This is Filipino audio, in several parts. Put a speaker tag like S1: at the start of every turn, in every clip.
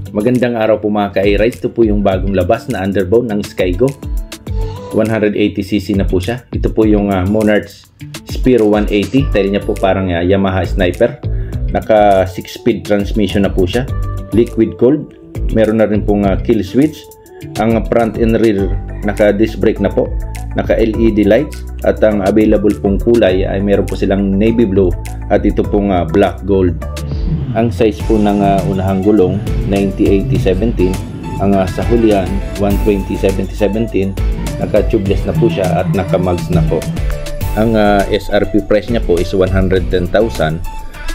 S1: Magandang araw po mga ka-A-Rides. Ito po yung bagong labas na underbound ng Skygo. 180cc na po siya. Ito po yung Monarch Spear 180. Tayo niya po parang Yamaha Sniper. Naka 6-speed transmission na po siya. Liquid cooled. Meron na rin pong kill switch. Ang front and rear naka disc brake na po. Naka LED lights. At ang available pong kulay ay meron po silang navy blue. At ito pong black gold. Ang size po ng unahang gulong 90-80-17, ang sa hulihan 120-70-17, naka-tubeless na po siya at naka-mags na po. Ang SRP price niya po is 110,000.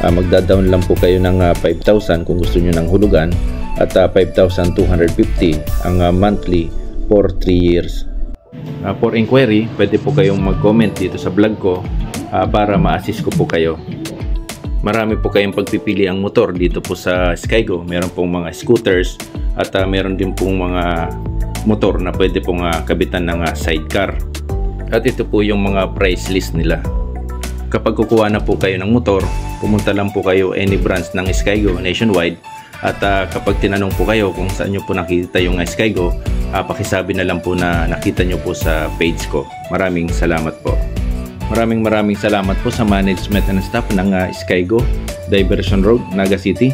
S1: Magda-down lang po kayo ng 5,000 kung gusto niyo ng hulugan at 5,250 ang monthly for 3 years. For inquiry, pwede po kayong mag-comment dito sa vlog ko para ma-assist ko po kayo. Marami po kayong pagpipili ang motor dito po sa Skygo. Meron pong mga scooters at meron din pong mga motor na pwede pong kabitan ng sidecar. At ito po yung mga price list nila. Kapag kukuha na po kayo ng motor, pumunta lang po kayo any branch ng Skygo nationwide. At kapag tinanong po kayo kung saan nyo po nakita yung Skygo, pakisabi na lang po na nakita nyo po sa page ko. Maraming salamat po. Maraming salamat po sa management and staff ng Skygo, Diversion Road, Naga City.